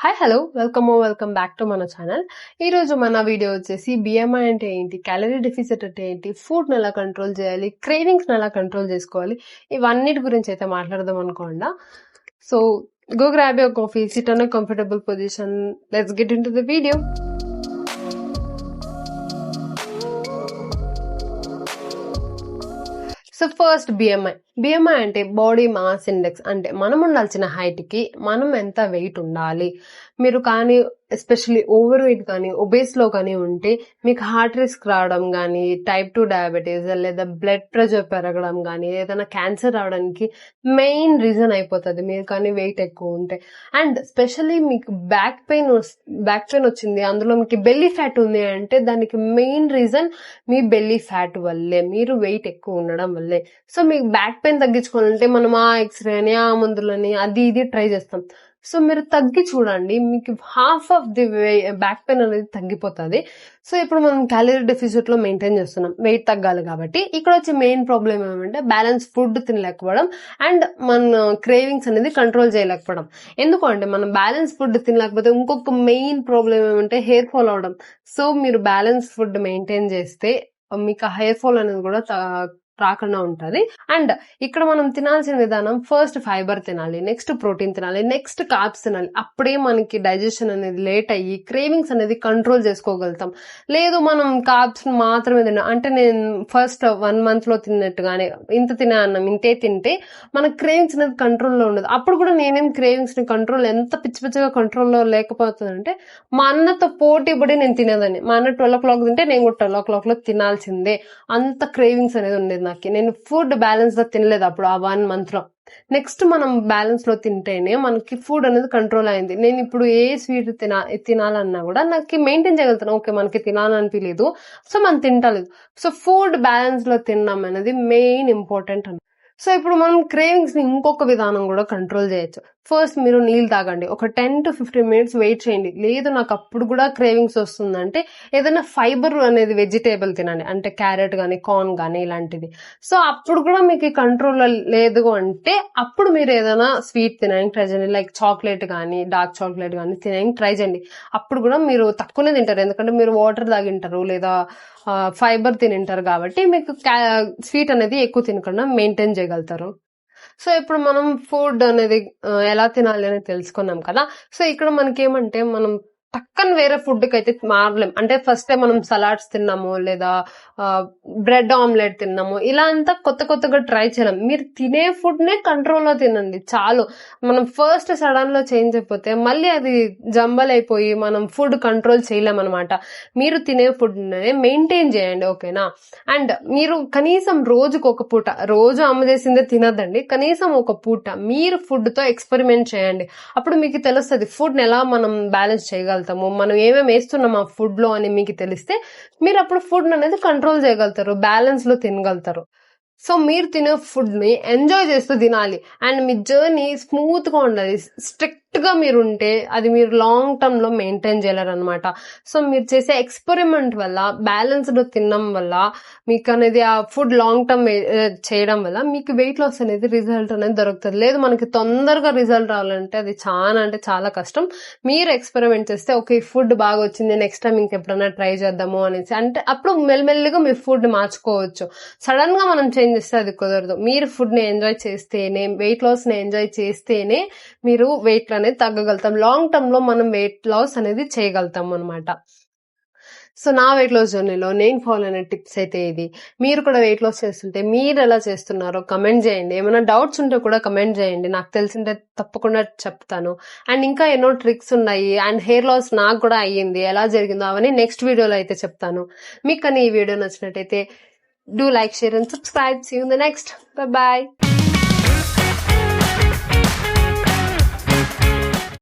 Hi hello welcome back to మన channel. ఈరోజు మన వీడియో వచ్చేసి బిఎంఐ అంటే ఏంటి, క్యాలరీ డెఫిసిట్ అంటే ఏంటి, ఫుడ్ని ఎలా కంట్రోల్ చేయాలి, క్రేవింగ్స్ని ఎలా కంట్రోల్ చేసుకోవాలి, ఇవన్నిటి గురించి అయితే మాట్లాడదాం అనుకోండా. So go grab your coffee, sit on a comfortable position, let's get into the video. So first BMI అంటే బాడీ మాస్ ఇండెక్స్. అంటే మనం ఉండాల్సిన హైట్ కి మనం ఎంత వెయిట్ ఉండాలి. మీరు కానీ ఎస్పెషల్లీ ఓవర్ వెయిట్ కానీ ఒబేస్ లో కానీ ఉంటే మీకు హార్ట్ రిస్క్ రావడం కానీ, టైప్ 2 డయాబెటీస్ లేదా బ్లడ్ ప్రెషర్ పెరగడం కానీ, ఏదైనా క్యాన్సర్ రావడానికి మెయిన్ రీజన్ అయిపోతుంది మీరు కానీ వెయిట్ ఎక్కువ ఉంటే. అండ్ స్పెషల్లీ మీకు బ్యాక్ పెయిన్ వచ్చింది, అందులో మీకు బెల్లీ ఫ్యాట్ ఉంది అంటే దానికి మెయిన్ రీజన్ మీ బెల్లీ ఫ్యాట్ వల్లే, మీరు వెయిట్ ఎక్కువ ఉండడం వల్లే. సో మీకు బ్యాక్ పెయిన్ తగ్గించుకోవాలంటే మనం ఆ ఎక్స్రే అని, ఆ మందులని, అది ఇది ట్రై చేస్తాం. సో మీరు తగ్గి చూడండి, మీకు half of the back pain అనేది తగ్గిపోతుంది. సో ఇప్పుడు మనం క్యాలరీ డెఫిసిట్ లో మెయింటైన్ చేస్తున్నాం, వెయిట్ తగ్గాలి కాబట్టి. ఇక్కడ వచ్చే మెయిన్ ప్రాబ్లం ఏమంటే బ్యాలెన్స్ ఫుడ్ తినలేకపోవడం అండ్ మన క్రేవింగ్స్ అనేది కంట్రోల్ చేయలేకపోవడం. ఎందుకంటే మనం బ్యాలెన్స్ ఫుడ్ తినలేకపోతే ఇంకొక మెయిన్ ప్రాబ్లం ఏమంటే హెయిర్ ఫాల్ అవడం. సో మీరు బ్యాలెన్స్ ఫుడ్ మెయింటైన్ చేస్తే మీకు హెయిర్ ఫాల్ అనేది కూడా రాకుండా ఉంటది. అండ్ ఇక్కడ మనం తినాల్సిన విధానం, ఫస్ట్ ఫైబర్ తినాలి, నెక్స్ట్ ప్రోటీన్ తినాలి, నెక్స్ట్ కార్బ్స్ తినాలి. అప్పుడే మనకి డైజెషన్ అనేది లేట్ అయ్యి క్రేవింగ్స్ అనేది కంట్రోల్ చేసుకోగలుగుతాం. లేదు మనం కార్బ్స్ మాత్రమే తిన్నా అంటే, నేను ఫస్ట్ 1 month లో తిన్నట్టుగానే ఇంత తినే అన్నం ఇంతే తింటే మన క్రేవింగ్స్ అనేది కంట్రోల్లో ఉండదు. అప్పుడు కూడా నేనేం క్రేవింగ్స్ ని కంట్రోల్ ఎంత పిచ్చిగా కంట్రోల్లో లేకపోతుందంటే, మా అన్నతో పోటీ పడి నేను తినేదాన్ని. మా అన్న 12 o'clock తింటే నేను కూడా 12 o'clock లో తినాల్సిందే, అంత క్రేవింగ్స్ అనేది ఉండేది నాకు. నేను ఫుడ్ బ్యాలెన్స్ గా తినలేదు అప్పుడు ఆ 1 month లో. నెక్స్ట్ మనం బ్యాలెన్స్ లో తింటేనే మనకి ఫుడ్ అనేది కంట్రోల్ అయింది. నేను ఇప్పుడు ఏ స్వీట్ తినాలన్నా కూడా నాకు మెయింటైన్ చేయగలుగుతాను. ఓకే, మనకి తినాలనిపించలేదు, సో మనం తింటలేదు. సో ఫుడ్ బ్యాలెన్స్ లో తినడం అనేది మెయిన్ ఇంపార్టెంట్ అని. సో ఇప్పుడు మనం క్రేవింగ్స్ ని ఇంకొక విధానం కూడా కంట్రోల్ చేయొచ్చు. ఫస్ట్ మీరు నీళ్ళు తాగండి, ఒక 10 to 15 minutes వెయిట్ చేయండి. లేదు నాకు అప్పుడు కూడా క్రేవింగ్స్ వస్తుందంటే ఏదైనా ఫైబర్ అనేది వెజిటేబుల్ తినండి, అంటే క్యారెట్ గానీ, కార్న్ గానీ ఇలాంటిది. సో అప్పుడు కూడా మీకు కంట్రోల్ లేదు అంటే అప్పుడు మీరు ఏదైనా స్వీట్ తినడానికి ట్రై చేయండి, లైక్ చాక్లెట్ కానీ, డార్క్ చాక్లెట్ కానీ తినడానికి ట్రై చేయండి. అప్పుడు కూడా మీరు తక్కువనే తింటారు, ఎందుకంటే మీరు వాటర్ తాగింటారు లేదా ఫైబర్ తినింటారు కాబట్టి మీకు స్వీట్ అనేది ఎక్కువ తినకుండా మెయింటైన్ చేయగలుగుతారు. సో ఇప్పుడు మనం ఫుడ్ అనేది ఎలా తినాలి అనేది తెలుసుకున్నాం కదా. సో ఇక్కడ మనకేమంటే మనం పక్కన వేరే ఫుడ్ కి అయితే మారలేం. అంటే ఫస్ట్ మనం సలాడ్స్ తిన్నాము లేదా బ్రెడ్ ఆమ్లెట్ తిన్నాము, ఇలా అంతా కొత్తగా ట్రై చేయలేం. మీరు తినే ఫుడ్ నే కంట్రోల్లో తినండి చాలు. మనం ఫస్ట్ సడన్ లో చేంజ్ అయిపోతే మళ్ళీ అది జంబల్ అయిపోయి మనం ఫుడ్ కంట్రోల్ చేయలేం అనమాట. మీరు తినే ఫుడ్ మెయింటైన్ చేయండి, ఓకేనా. అండ్ మీరు కనీసం రోజుకు ఒక పూట, రోజు అమ్మ చేసిందే తినద్దండి, కనీసం ఒక పూట మీరు ఫుడ్ తో ఎక్స్పెరిమెంట్ చేయండి. అప్పుడు మీకు తెలుస్తుంది ఫుడ్ ని ఎలా మనం బ్యాలెన్స్ చేయగలుగుతాము, మనం ఏమేమి వేస్తున్నాం ఆ ఫుడ్ లో అని మీకు తెలిస్తే మీరు అప్పుడు ఫుడ్ అనేది కంట్రోల్ చేయగలుగుతారు, బ్యాలెన్స్ లో తినగలుగుతారు. సో మీరు తినే ఫుడ్ ని ఎంజాయ్ చేస్తూ తినాలి అండ్ మీ జర్నీ స్మూత్ గా ఉండాలి. స్ట్రిక్ట్ గా మీరు ఉంటే అది మీరు లాంగ్ టర్మ్ లో మెయింటైన్ చేయలేరు అనమాట. సో మీరు చేసే ఎక్స్పెరిమెంట్ వల్ల, బ్యాలెన్స్డ్ తినడం వల్ల మీకు అనేది ఆ ఫుడ్ లాంగ్ టర్మ్ చేయడం వల్ల మీకు వెయిట్ లాస్ అనేది రిజల్ట్ అనేది దొరుకుతుంది. లేదు మనకి తొందరగా రిజల్ట్ రావాలంటే అది చాలా కష్టం. మీరు ఎక్స్పెరిమెంట్ చేస్తే ఓకే ఫుడ్ బాగా వచ్చింది, నెక్స్ట్ టైం ఇంకెప్పుడైనా ట్రై చేద్దాము అనేసి అంటే అప్పుడు మెల్లిమెల్లిగా మీరు ఫుడ్ మార్చుకోవచ్చు. సడన్ గా మనం చేంజ్ చేస్తే అది కుదరదు. మీరు ఫుడ్ ని ఎంజాయ్ చేస్తేనే, వెయిట్ లాస్ ని ఎంజాయ్ చేస్తేనే మీరు వెయిట్ అనేది తగ్గగలుగుతాం. లాంగ్ టర్మ్ లో మనం వెయిట్ లాస్ అనేది చేయగలుగుతాం అనమాట. సో నా వెయిట్ లాస్ జర్నీలో నేను ఫాలో అయిన టిప్స్ అయితే ఇది. మీరు కూడా వెయిట్ లాస్ చేస్తుంటే మీరు ఎలా చేస్తున్నారో కమెంట్ చేయండి. ఏమైనా డౌట్స్ ఉంటే కూడా కమెంట్ చేయండి, నాకు తెలిసింటే తప్పకుండా చెప్తాను. అండ్ ఇంకా ఎన్నో ట్రిక్స్ ఉన్నాయి అండ్ హెయిర్ లాస్ నాకు కూడా అయ్యింది, ఎలా జరిగిందో అవన్నీ నెక్స్ట్ వీడియోలో అయితే చెప్తాను. మీకు కానీ ఈ వీడియో నచ్చినట్టయితే do like, share and subscribe. See you in the next. Bye bye.